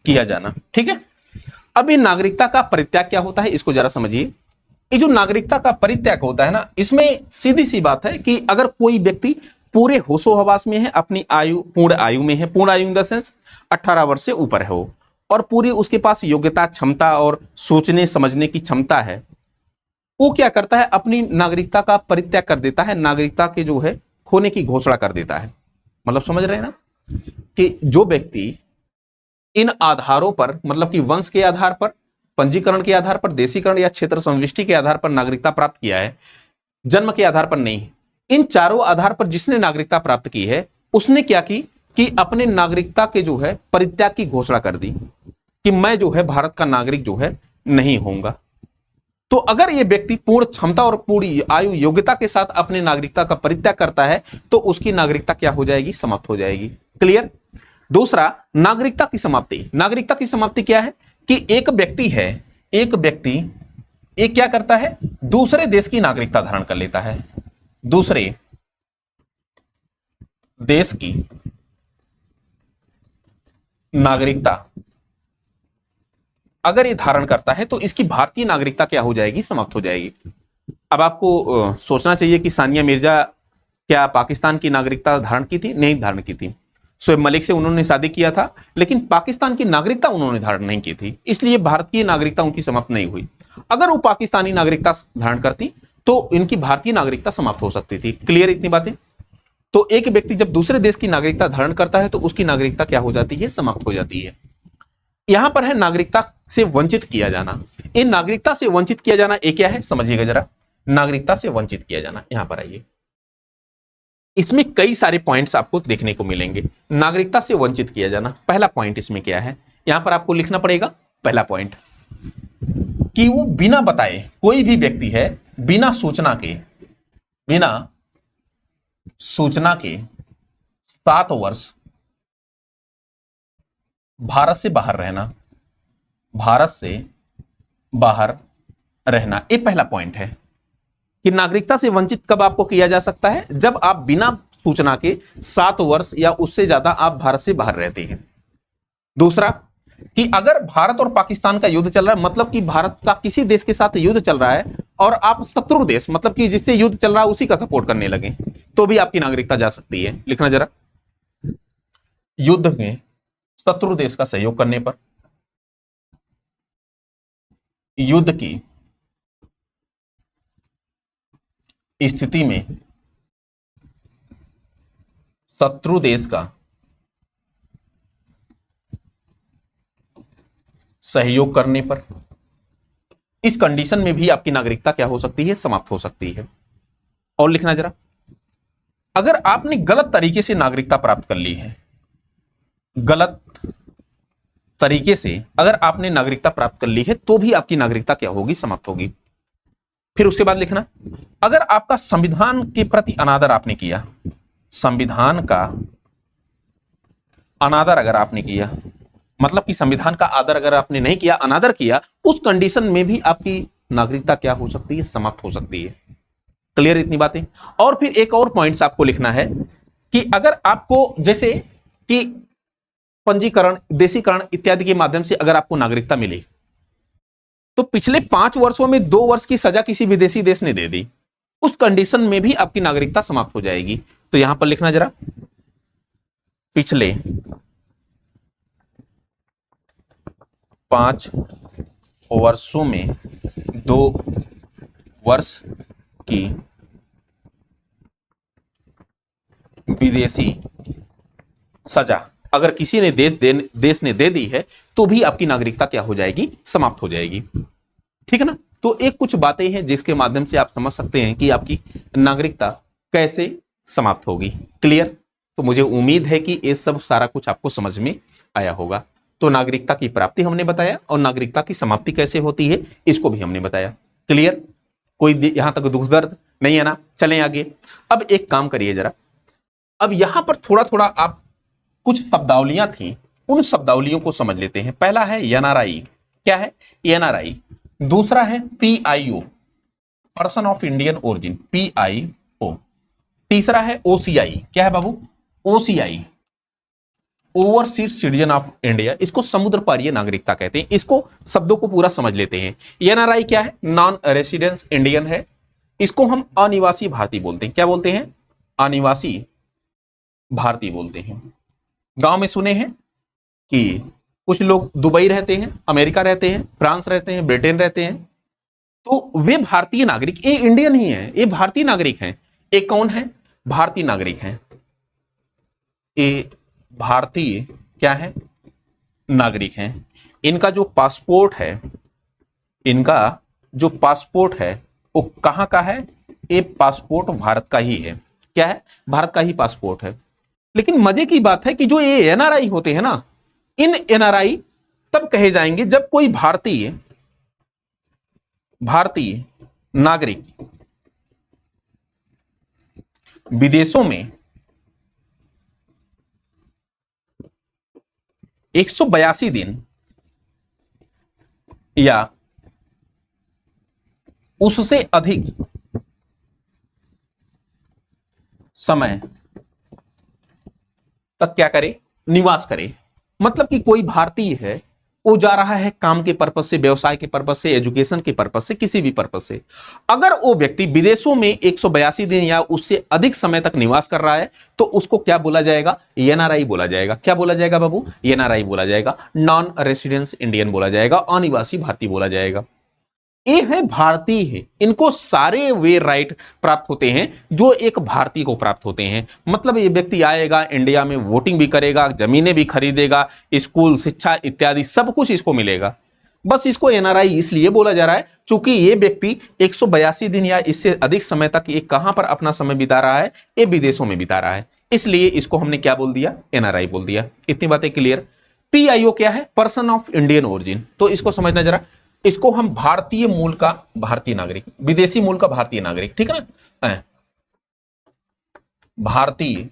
किया जाना, ठीक है। अब ये नागरिकता का परित्याग क्या होता है, इसको जरा समझिए। ये जो नागरिकता का परित्याग होता है ना, इसमें सीधी सी बात है कि अगर कोई व्यक्ति पूरे होशो हवास में है, अपनी आयु पूर्ण आयु में है, पूर्ण आयु इन द सेंस 18 वर्ष से ऊपर हो, और पूरी उसके पास योग्यता, क्षमता और सोचने समझने की क्षमता है, वो क्या करता है? अपनी नागरिकता का परित्याग कर देता है, नागरिकता के जो है खोने की घोषणा कर देता है। मतलब समझ रहे हैं ना कि जो व्यक्ति इन आधारों पर, मतलब कि वंश के आधार पर, पंजीकरण के आधार पर, देशीकरण या क्षेत्र संविष्टि के आधार पर नागरिकता प्राप्त किया है, जन्म के आधार पर नहीं, इन चारों आधार पर जिसने नागरिकता प्राप्त की है, उसने क्या की कि अपने नागरिकता के जो है परित्याग की घोषणा कर दी कि मैं जो है भारत का नागरिक जो है नहीं होऊंगा। तो अगर ये व्यक्ति पूर्ण क्षमता और पूरी आयु योग्यता के साथ अपने नागरिकता का परित्याग करता है, तो उसकी नागरिकता क्या हो जाएगी? समाप्त हो जाएगी। क्लियर? दूसरा, नागरिकता की समाप्ति। नागरिकता की समाप्ति क्या है कि एक व्यक्ति एक क्या करता है? दूसरे देश की नागरिकता धारण कर लेता है। दूसरे देश की नागरिकता अगर ये धारण करता है, तो इसकी भारतीय नागरिकता क्या हो जाएगी? समाप्त हो जाएगी। अब आपको सोचना चाहिए कि सानिया मिर्जा क्या पाकिस्तान की नागरिकता धारण की थी? नहीं धारण की थी। शोएब मलिक से उन्होंने शादी किया था, लेकिन पाकिस्तान की नागरिकता उन्होंने धारण नहीं की थी, इसलिए भारतीय नागरिकता उनकी समाप्त नहीं हुई। अगर वो पाकिस्तानी नागरिकता धारण करती तो इनकी भारतीय नागरिकता समाप्त हो सकती थी। क्लियर इतनी बातें? तो एक व्यक्ति जब दूसरे देश की नागरिकता धारण करता है, तो उसकी नागरिकता क्या हो जाती है? समाप्त हो जाती है। यहां पर है नागरिकता से वंचित किया जाना। इन नागरिकता से वंचित किया जाना ये क्या है? समझिएगा जरा, नागरिकता से वंचित किया जाना। यहां पर आइए, इसमें कई सारे पॉइंट्स आपको देखने को मिलेंगे। नागरिकता से वंचित किया जाना, पहला पॉइंट इसमें क्या है? यहां पर आपको लिखना पड़ेगा पहला पॉइंट कि वो बिना बताए, कोई भी व्यक्ति है बिना सूचना के 7 वर्ष भारत से बाहर रहना, ये पहला पॉइंट है कि नागरिकता से वंचित कब आपको किया जा सकता है? जब आप बिना सूचना के 7 वर्ष या उससे ज्यादा आप भारत से बाहर रहते हैं। दूसरा कि अगर भारत और पाकिस्तान का युद्ध चल रहा है, मतलब कि भारत का किसी देश के साथ युद्ध चल रहा है और आप शत्रु देश, मतलब कि जिससे युद्ध चल रहा है उसी का सपोर्ट करने लगे, तो भी आपकी नागरिकता जा सकती है। लिखना जरा, युद्ध में शत्रु देश का सहयोग करने पर, युद्ध की स्थिति में शत्रु देश का सहयोग करने पर, इस कंडीशन में भी आपकी नागरिकता क्या हो सकती है? समाप्त हो सकती है। और लिखना जरा, अगर आपने गलत तरीके से नागरिकता प्राप्त कर ली है, गलत तरीके से अगर आपने नागरिकता प्राप्त कर ली है, तो भी आपकी नागरिकता क्या होगी, समाप्त होगी। फिर उसके बाद लिखना, अगर आपका संविधान के प्रति अनादर आपने किया, संविधान का अनादर अगर आपने किया, मतलब कि संविधान का आदर अगर आपने नहीं किया, अनादर किया, उस कंडीशन में भी आपकी नागरिकता क्या हो सकती है, समाप्त हो सकती है। क्लियर इतनी बातें। और फिर एक और पॉइंट्स आपको लिखना है कि अगर आपको जैसे कि पंजीकरण, देशीकरण इत्यादि के माध्यम से अगर आपको नागरिकता मिली, तो पिछले 5 वर्षों में 2 वर्ष की सजा किसी विदेशी देश ने दे दी, उस कंडीशन में भी आपकी नागरिकता समाप्त हो जाएगी। तो यहां पर लिखना जरा, पिछले 5 वर्षों में 2 वर्ष की विदेशी सजा अगर किसी ने देश ने दे दी है, तो भी आपकी नागरिकता क्या हो जाएगी, समाप्त हो जाएगी। ठीक है ना। तो एक कुछ बातें हैं जिसके माध्यम से आप समझ सकते हैं कि आपकी नागरिकता कैसे समाप्त होगी। क्लियर। तो मुझे उम्मीद है कि ये सब सारा कुछ आपको समझ में आया होगा। तो नागरिकता की प्राप्ति हमने बताया और नागरिकता की समाप्ति कैसे होती है इसको भी हमने बताया। क्लियर। कोई यहां तक दुख दर्द नहीं है ना। चलें आगे। अब एक काम करिए जरा, अब यहां पर थोड़ा थोड़ा आप कुछ शब्दावलियां थी, उन शब्दावलियों को समझ लेते हैं। पहला है एनआरआई। क्या है? एनआरआई। दूसरा है PIO, person of Indian origin, PIO. तीसरा है ओसीआई। क्या है बाबू? OCI, overseas citizen of India. इसको समुद्र पारीय नागरिकता कहते हैं। इसको शब्दों को पूरा समझ लेते हैं। एनआरआई क्या है? नॉन रेसिडेंस इंडियन है। इसको हम अनिवासी भारतीय बोलते हैं। क्या बोलते हैं? अनिवासी भारतीय बोलते हैं। गांव में सुने हैं कि कुछ लोग दुबई रहते हैं, अमेरिका रहते हैं, फ्रांस रहते हैं, ब्रिटेन रहते हैं, तो वे भारतीय नागरिक, ये इंडियन ही है, ये भारतीय नागरिक हैं। ये कौन है? भारतीय नागरिक हैं। ये भारतीय क्या है? नागरिक हैं। इनका जो पासपोर्ट है, इनका जो पासपोर्ट है वो कहां का है? ये पासपोर्ट भारत का ही है। क्या है? भारत का ही पासपोर्ट है। लेकिन मजे की बात है कि जो ये एनआरआई होते हैं ना, इन एनआरआई तब कहे जाएंगे जब कोई भारतीय नागरिक विदेशों में 182 दिन या उससे अधिक समय तक क्या करे? निवास करे। मतलब कि कोई भारतीय है, वो जा रहा है काम के पर्पस से, व्यवसाय के पर्पस से, एजुकेशन के पर्पस से, किसी भी पर्पस से, अगर वो व्यक्ति विदेशों में 182 दिन या उससे अधिक समय तक निवास कर रहा है, तो उसको क्या बोला जाएगा? एनआरआई बोला जाएगा। क्या बोला जाएगा बाबू? एनआरआई बोला जाएगा। नॉन रेसिडेंस इंडियन बोला जाएगा, अनिवासी भारतीय बोला जाएगा। ये है भारतीय है, इनको सारे वे राइट प्राप्त होते हैं जो एक भारतीय को प्राप्त होते हैं। मतलब ये व्यक्ति आएगा इंडिया में, वोटिंग भी करेगा, जमीनें भी खरीदेगा, स्कूल, शिक्षा इत्यादि सब कुछ इसको मिलेगा। बस इसको एनआरआई इसलिए बोला जा रहा है क्योंकि ये व्यक्ति 182 दिन या इससे अधिक समय तक ये कहां पर अपना समय बिता रहा है? ये विदेशों में बिता रहा है। इसलिए इसको हमने क्या बोल दिया? एनआरआई बोल दिया। इतनी बातें क्लियर। पीआईओ क्या है? Person of Indian origin. तो इसको समझना जरा, इसको हम भारतीय मूल का भारतीय नागरिक, विदेशी मूल का भारतीय नागरिक, ठीक है ना, भारतीय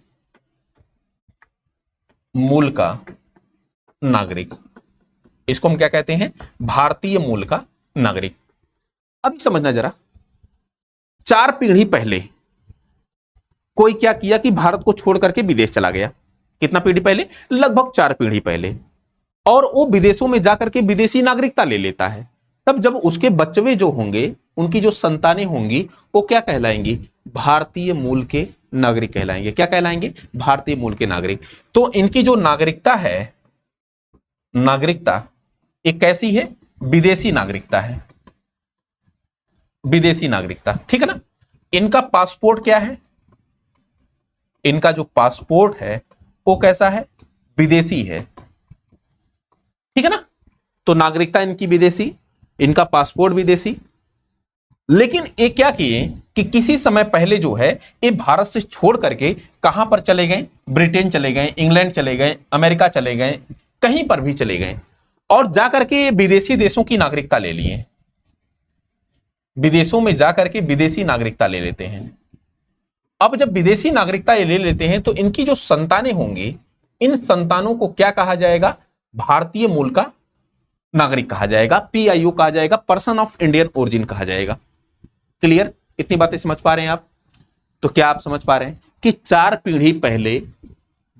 मूल का नागरिक, इसको हम क्या कहते हैं? भारतीय मूल का नागरिक। अब समझना जरा, 4 पीढ़ी पहले कोई क्या किया कि भारत को छोड़ करके विदेश चला गया। कितना पीढ़ी पहले? लगभग 4 पीढ़ी पहले। और वो विदेशों में जाकर के विदेशी नागरिकता ले लेता है। तब जब उसके बच्चे जो होंगे, उनकी जो संतानें होंगी, वो क्या कहलाएंगी? भारतीय मूल के नागरिक कहलाएंगे। क्या कहलाएंगे? भारतीय मूल के नागरिक। तो इनकी जो नागरिकता है, नागरिकता एक कैसी है? विदेशी नागरिकता है, विदेशी नागरिकता, ठीक है ना। इनका पासपोर्ट क्या है? इनका जो पासपोर्ट है वो कैसा है? विदेशी है, ठीक है ना। तो नागरिकता इनकी विदेशी, इनका पासपोर्ट विदेशी। लेकिन ये क्या किए कि किसी समय पहले जो है ये भारत से छोड़ करके कहां पर चले गए, ब्रिटेन चले गए, इंग्लैंड चले गए, अमेरिका चले गए, कहीं पर भी चले गए और जाकर के विदेशी देशों की नागरिकता ले लिए, विदेशों में जाकर के विदेशी नागरिकता ले लेते हैं। अब जब विदेशी नागरिकता ये ले लेते हैं तो इनकी जो संतानें होंगी, इन संतानों को क्या कहा जाएगा, भारतीय मूल का नागरिक कहा जाएगा, पीआईओ कहा जाएगा, पर्सन ऑफ इंडियन ओरिजिन कहा जाएगा। क्लियर, इतनी बातें समझ पा रहे हैं आप? तो क्या आप समझ पा रहे हैं कि 4 पीढ़ी पहले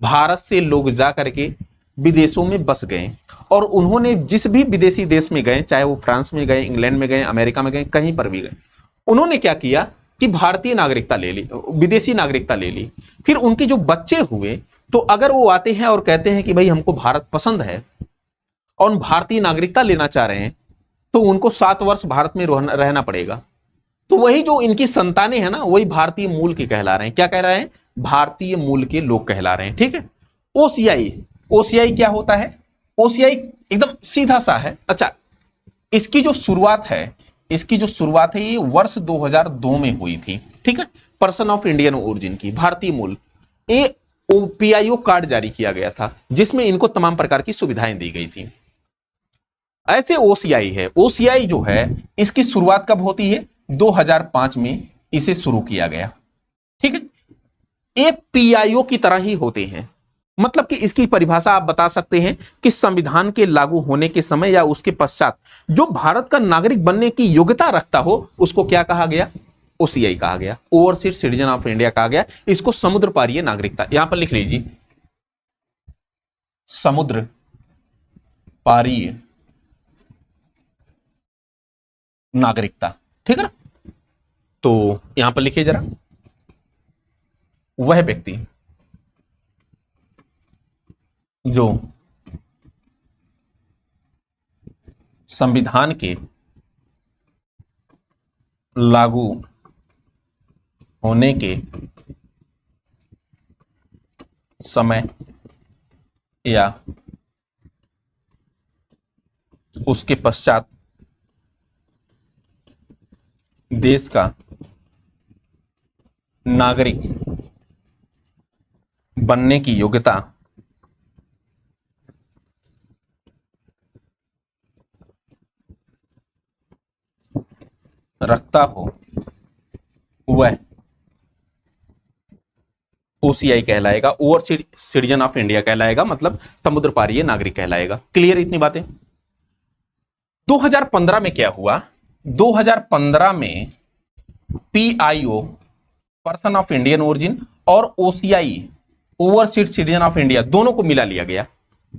भारत से लोग जाकर के विदेशों में बस गए और उन्होंने जिस भी विदेशी देश में गए, चाहे वो फ्रांस में गए, इंग्लैंड में गए, अमेरिका में गए, कहीं पर भी गए, उन्होंने क्या किया कि भारतीय नागरिकता ले ली, विदेशी नागरिकता ले ली। फिर उनके जो बच्चे हुए, तो अगर वो आते हैं और कहते हैं कि भाई हमको भारत पसंद है और भारतीय नागरिकता लेना चाह रहे हैं, तो उनको 7 वर्ष भारत में रहना पड़ेगा। तो वही जो इनकी संतानें हैं ना, वही भारतीय मूल के कहला रहे हैं। क्या कह रहे हैं? भारतीय मूल के लोग कहला रहे हैं। ठीक है। ओसीआई, ओसीआई क्या होता है? ओसीआई एकदम सीधा सा है। अच्छा, इसकी जो शुरुआत है, इसकी जो शुरुआत है ये वर्ष 2002 में हुई थी। ठीक है। पर्सन ऑफ इंडियन ओरिजिन की, भारतीय मूल, ये पीआईओ कार्ड जारी किया गया था जिसमें इनको तमाम प्रकार की सुविधाएं दी गई थी। ऐसे ओसीआई है, ओसीआई जो है इसकी शुरुआत कब होती है? 2005 में इसे शुरू किया गया। ठीक है। ये पीआईओ की तरह ही होते हैं, मतलब कि इसकी परिभाषा आप बता सकते हैं कि संविधान के लागू होने के समय या उसके पश्चात जो भारत का नागरिक बनने की योग्यता रखता हो उसको क्या कहा गया? ओसीआई कहा गया, ओवरसीज सिटीजन ऑफ इंडिया कहा गया। इसको समुद्र पारीय नागरिकता, यहां पर लिख लीजिए, समुद्र पारीय नागरिकता। ठीक है ना? तो यहां पर लिखिए जरा, वह व्यक्ति जो संविधान के लागू होने के समय या उसके पश्चात देश का नागरिक बनने की योग्यता रखता हो वह ओसीआई कहलाएगा, ओवरसीज सिटीजन ऑफ इंडिया कहलाएगा, मतलब समुद्र पारीय नागरिक कहलाएगा। क्लियर इतनी बातें? 2015 में क्या हुआ? 2015 में PIO, person of Indian origin, और OCI, overseas citizen of India, दोनों को मिला लिया गया।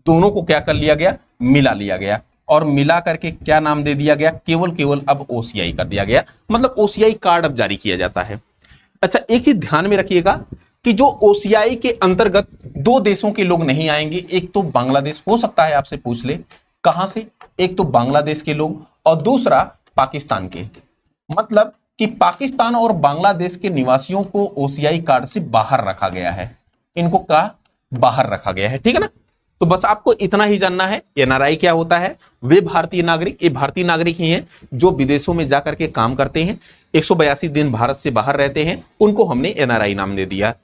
दोनों को क्या कर लिया गया? मिला लिया गया। और मिला करके क्या नाम दे दिया गया? केवल अब ओसीआई कर दिया गया, मतलब ओसीआई कार्ड अब जारी किया जाता है। अच्छा, एक चीज ध्यान में रखिएगा कि जो ओसीआई के अंतर्गत 2 देशों के लोग नहीं आएंगे। एक तो बांग्लादेश, हो सकता है आपसे पूछ ले कहां से, एक तो बांग्लादेश के लोग और दूसरा पाकिस्तान के। मतलब कि पाकिस्तान और बांग्लादेश के निवासियों को ओसीआई कार्ड से बाहर रखा गया है, इनको का बाहर रखा गया है। ठीक है ना? तो बस आपको इतना ही जानना है। एनआरआई क्या होता है? वे भारतीय नागरिक, ये भारतीय नागरिक ही हैं जो विदेशों में जाकर के काम करते हैं, 182 दिन भारत से बाहर रहते हैं, उनको हमने एनआरआई नाम दे दिया।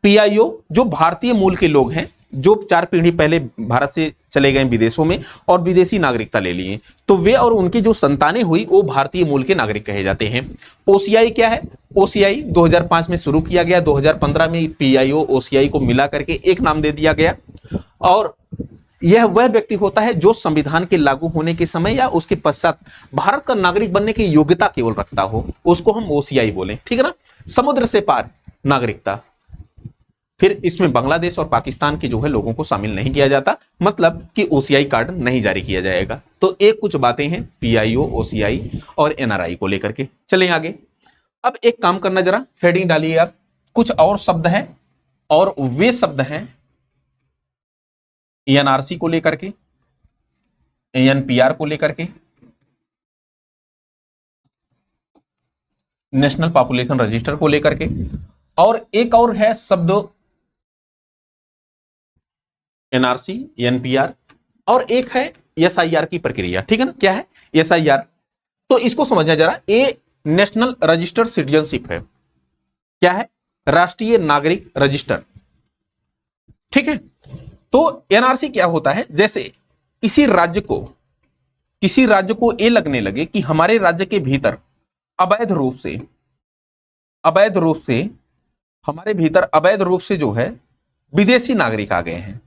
पीआईओ जो भारतीय मूल के लोग हैं, जो 4 पीढ़ी पहले भारत से चले गए विदेशों में और विदेशी नागरिकता ले लिए, तो वे और उनकी जो संतानें हुई वो भारतीय मूल के नागरिक कहे जाते हैं। ओसीआई क्या है? ओसीआई 2005 में शुरू किया गया, 2015 में पीआईओ ओसीआई को मिला करके एक नाम दे दिया गया। और यह वह व्यक्ति होता है जो संविधान के लागू होने के समय या उसके पश्चात भारत का नागरिक बनने की योग्यता केवल रखता हो, उसको हम ओसीआई बोले। ठीक है ना? समुद्र से पार नागरिकता, फिर इसमें बांग्लादेश और पाकिस्तान के जो है लोगों को शामिल नहीं किया जाता, मतलब कि ओसीआई कार्ड नहीं जारी किया जाएगा। तो एक कुछ बातें हैं पीआईओ, ओसीआई और एनआरआई को लेकर के। चलें आगे। अब एक काम करना, जरा हेडिंग डालिए आप। कुछ और शब्द हैं और वे शब्द हैं एनआरसी को लेकर के, एनपीआर को लेकर के, नेशनल पॉपुलेशन रजिस्टर को लेकर के, और एक और है शब्द एनआरसी, एनपीआर, और एक है एसआईआर की प्रक्रिया। ठीक है ना? क्या है? एसआईआर। तो इसको समझना जरा। ये नेशनल रजिस्टर्ड सिटीजनशिप है। क्या है? राष्ट्रीय नागरिक रजिस्टर। ठीक है। तो एनआरसी क्या होता है? जैसे किसी राज्य को ये लगने लगे कि हमारे राज्य के भीतर अवैध रूप से जो है विदेशी नागरिक आ गए हैं।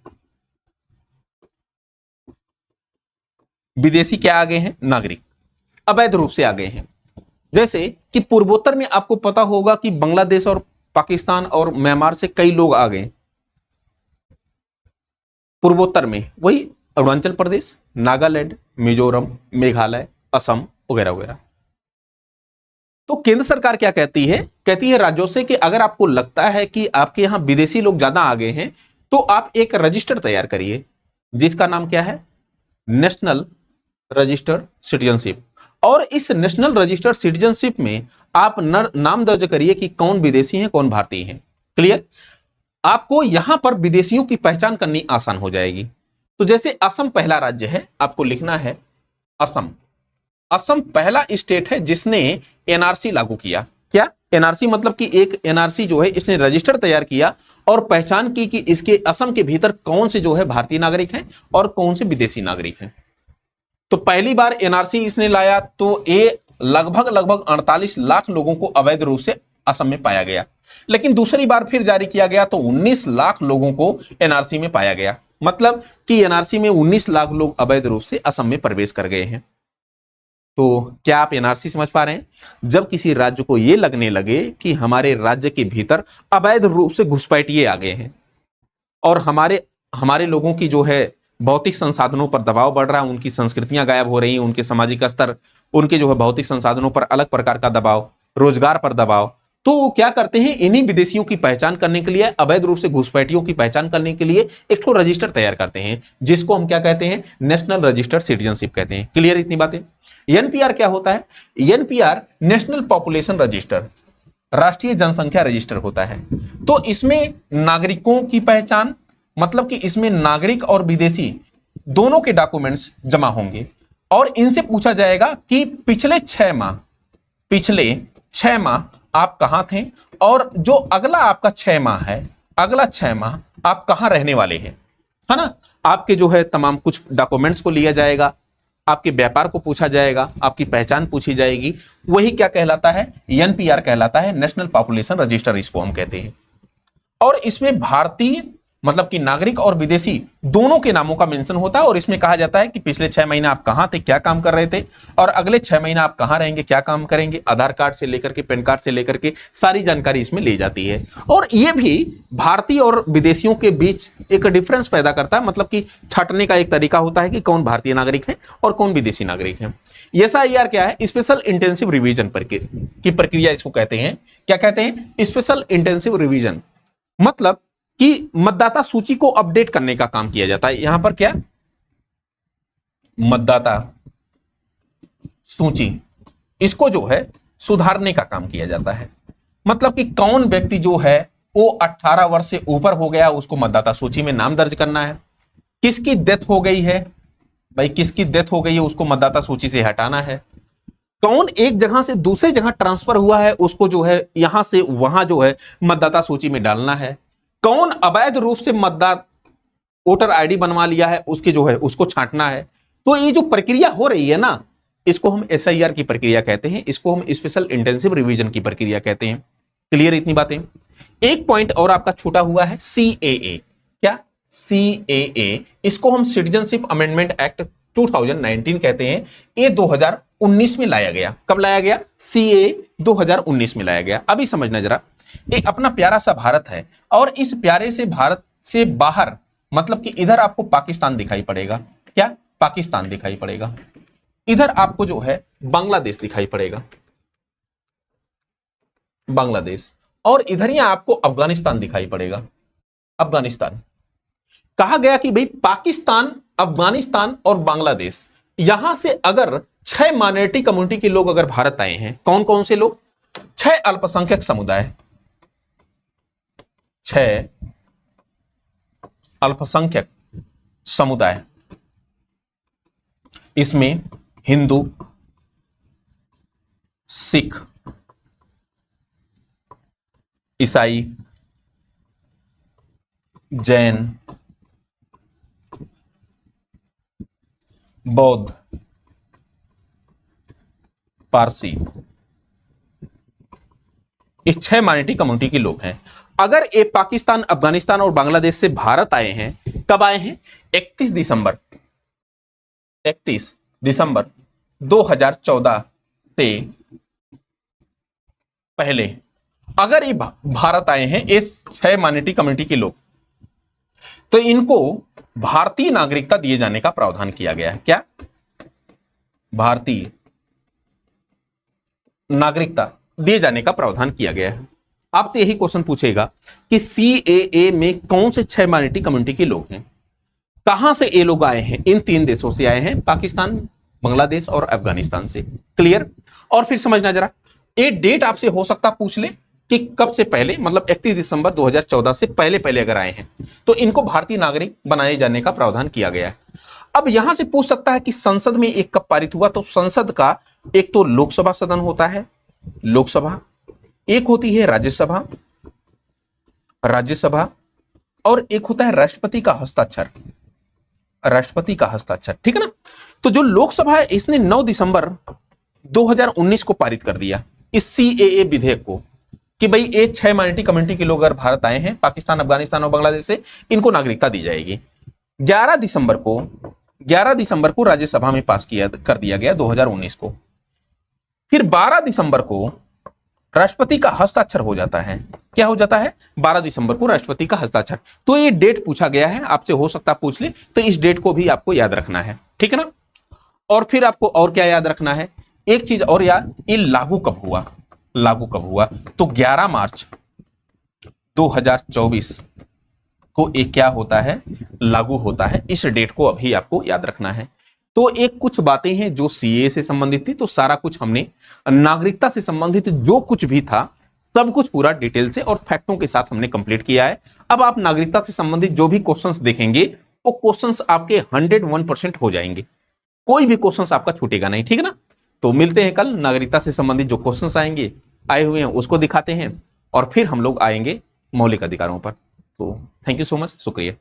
विदेशी क्या आ गए हैं? नागरिक अवैध रूप से आ गए हैं। जैसे कि पूर्वोत्तर में आपको पता होगा कि बांग्लादेश और पाकिस्तान और म्यांमार से कई लोग आ गए। पूर्वोत्तर में वही अरुणाचल प्रदेश, नागालैंड, मिजोरम, मेघालय, असम वगैरह वगैरह। तो केंद्र सरकार क्या कहती है? कहती है राज्यों से कि अगर आपको लगता है कि आपके यहां विदेशी लोग ज्यादा आ गए हैं तो आप एक रजिस्टर तैयार करिए, जिसका नाम क्या है? National registered citizenship. और इस नेशनल रजिस्टर्ड सिटीजनशिप में आप नाम दर्ज करिए कि कौन विदेशी हैं, कौन भारतीय हैं। क्लियर? आपको यहां पर विदेशियों की पहचान करनी आसान हो जाएगी। तो जैसे असम पहला राज्य है, आपको लिखना है असम। असम पहला स्टेट है जिसने एनआरसी लागू किया। क्या? एनआरसी मतलब कि एक एनआरसी जो है इसने रजिस्टर तैयार किया और पहचान की कि इसके असम के भीतर कौन से जो है भारतीय नागरिक हैं और कौन से विदेशी नागरिक हैं। तो पहली बार एनआरसी इसने लाया तो ये लगभग 48 लाख लोगों को अवैध रूप से असम में पाया गया। लेकिन दूसरी बार फिर जारी किया गया तो 19 लाख लोगों को एनआरसी में पाया गया। मतलब कि एनआरसी में 19 लाख लोग अवैध रूप से असम में प्रवेश कर गए हैं। तो क्या आप एनआरसी समझ पा रहे हैं? जब किसी राज्य को यह लगने लगे कि हमारे राज्य के भीतर अवैध रूप से घुसपैठिए आ गए हैं और हमारे लोगों की जो है भौतिक संसाधनों पर दबाव बढ़ रहा है, उनकी संस्कृतियां गायब हो रही हैं, उनके सामाजिक स्तर, उनके जो है भौतिक संसाधनों पर अलग प्रकार का दबाव, रोजगार पर दबाव, तो वो क्या करते हैं? इन्हीं विदेशियों की पहचान करने के लिए, अवैध रूप से घुसपैठियों की पहचान करने के लिए एक ठो रजिस्टर तैयार करते हैं, जिसको हम क्या कहते हैं? नेशनल रजिस्टर्ड सिटीजनशिप कहते हैं। क्लियर इतनी बातें? एनपीआर क्या होता है? एनपीआर नेशनल पॉपुलेशन रजिस्टर, राष्ट्रीय जनसंख्या रजिस्टर होता है। तो इसमें नागरिकों की पहचान, मतलब कि इसमें नागरिक और विदेशी दोनों के डॉक्यूमेंट्स जमा होंगे और इनसे पूछा जाएगा कि पिछले 6 माह आप कहां थे और जो अगला आपका 6 माह है, अगला 6 माह आप कहां रहने वाले हैं, है ना? आपके जो है तमाम कुछ डॉक्यूमेंट्स को लिया जाएगा, आपके व्यापार को पूछा जाएगा, आपकी पहचान पूछी जाएगी। वही क्या कहलाता है? एनपीआर कहलाता है, नेशनल पॉपुलेशन रजिस्टर इसको हम कहते हैं। और इसमें भारतीय मतलब कि नागरिक और विदेशी दोनों के नामों का मेंशन होता है और इसमें कहा जाता है कि पिछले 6 महीने आप कहां थे, क्या काम कर रहे थे, और अगले 6 महीने आप कहां रहेंगे, क्या काम करेंगे। आधार कार्ड से लेकर के, पैन कार्ड से लेकर के सारी जानकारी इसमें ली जाती है। और यह भी भारतीय और विदेशियों के बीच एक डिफरेंस पैदा करता है, मतलब कि छांटने का एक तरीका होता है कि कौन भारतीय नागरिक है और कौन विदेशी नागरिक है। एसआईआर क्या है? स्पेशल इंटेंसिव रिवीजन की प्रक्रिया इसको कहते हैं। क्या कहते हैं? Special intensive revision. मतलब कि मतदाता सूची को अपडेट करने का काम किया जाता है। यहां पर क्या? मतदाता सूची, इसको जो है सुधारने का काम किया जाता है। मतलब कि कौन व्यक्ति जो है वो 18 वर्ष से ऊपर हो गया, उसको मतदाता सूची में नाम दर्ज करना है। किसकी डेथ हो गई है भाई, किसकी डेथ हो गई है उसको मतदाता सूची से हटाना है। कौन एक जगह से दूसरी जगह ट्रांसफर हुआ है, उसको जो है यहां से वहां जो है मतदाता सूची में डालना है। कौन अवैध रूप से मतदाता वोटर आईडी बनवा लिया है, उसके जो है उसको छांटना है। तो ये जो प्रक्रिया हो रही है ना, इसको हम एसआईआर की प्रक्रिया कहते हैं, इसको हम स्पेशल इंटेंसिव रिवीजन की प्रक्रिया कहते हैं। क्लियर इतनी बातें? एक पॉइंट और आपका छूटा हुआ है, सीएए। क्या? सीएए, इसको हम सिटीजनशिप अमेंडमेंट एक्ट 2019 कहते हैं। ये 2019 में लाया गया। कब लाया गया? सीएए 2019 में लाया गया। अभी समझना जरा, ये अपना प्यारा सा भारत है और इस प्यारे से भारत से बाहर, मतलब कि इधर आपको पाकिस्तान दिखाई पड़ेगा। क्या? पाकिस्तान दिखाई पड़ेगा। इधर आपको जो है बांग्लादेश दिखाई पड़ेगा, बांग्लादेश। और इधर ही आपको अफगानिस्तान दिखाई पड़ेगा, अफगानिस्तान। कहा गया कि भाई पाकिस्तान, अफगानिस्तान और बांग्लादेश, यहां से अगर 6 माइनॉरिटी कम्युनिटी के लोग अगर भारत आए हैं, कौन कौन से लोग? 6 अल्पसंख्यक समुदाय, 6 अल्पसंख्यक समुदाय। इसमें हिंदू, सिख, ईसाई, जैन, बौद्ध, पारसी, इस 6 माइनॉरिटी कम्युनिटी के लोग हैं। अगर ये पाकिस्तान, अफगानिस्तान और बांग्लादेश से भारत आए हैं, कब आए हैं? 31 दिसंबर 2014 से पहले अगर ये भारत आए हैं इस 6 माइनॉरिटी कम्युनिटी के लोग, तो इनको भारतीय नागरिकता दिए जाने का प्रावधान किया गया है। क्या? भारतीय नागरिकता दिए जाने का प्रावधान किया गया है। आपसे यही क्वेश्चन पूछेगा कि सीएए में कौन से 6 माइनॉरिटी कम्युनिटी के लोग हैं, कहां से ये लोग आए हैं? इन 3 देशों से आए हैं, पाकिस्तान, बांग्लादेश और अफगानिस्तान से। क्लियर? और फिर समझना जरा, ये डेट आपसे हो सकता पूछ ले कि कब से पहले, मतलब 31 दिसंबर 2014 से पहले पहले अगर आए हैं तो इनको भारतीय नागरिक बनाए जाने का प्रावधान किया गया है। अब यहां से पूछ सकता है कि संसद में एक कब पारित हुआ, तो संसद का एक तो लोकसभा सदन होता है, लोकसभा, एक होती है राज्यसभा और एक होता है राष्ट्रपति का हस्ताक्षर, ठीक है ना। तो जो लोकसभा है इसने 9 दिसंबर 2019 को पारित कर दिया इस सीएए विधेयक को कि भाई ये 6 माइनॉरिटी कम्युनिटी के लोग अगर भारत आए हैं, पाकिस्तान, अफगानिस्तान और बांग्लादेश से, इनको नागरिकता दी जाएगी। 11 दिसंबर को राज्यसभा में पास कर दिया गया 2019 को। फिर 12 दिसंबर को राष्ट्रपति का हस्ताक्षर हो जाता है। क्या हो जाता है? 12 दिसंबर को राष्ट्रपति का हस्ताक्षर। तो ये डेट पूछा गया है, आपसे हो सकता पूछ ले, तो इस डेट को भी आपको याद रखना है, ठीक है ना। और फिर आपको और क्या याद रखना है, एक चीज और याद, ये लागू कब हुआ? तो 11 मार्च 2024 को एक क्या होता है? लागू होता है। इस डेट को अभी आपको याद रखना है। तो एक कुछ बातें हैं जो सीए से संबंधित थी, तो सारा कुछ हमने नागरिकता से संबंधित जो कुछ भी था सब कुछ पूरा डिटेल से और फैक्टों के साथ हमने कंप्लीट किया है। अब आप नागरिकता से संबंधित जो भी क्वेश्चंस देखेंगे वो क्वेश्चंस आपके 101% हो जाएंगे, कोई भी क्वेश्चंस आपका छूटेगा नहीं, ठीक है ना। तो मिलते हैं कल, नागरिकता से संबंधित जो क्वेश्चंस आए हुए हैं उसको दिखाते हैं और फिर हम लोग आएंगे मौलिक अधिकारों पर। तो थैंक यू सो मच, शुक्रिया।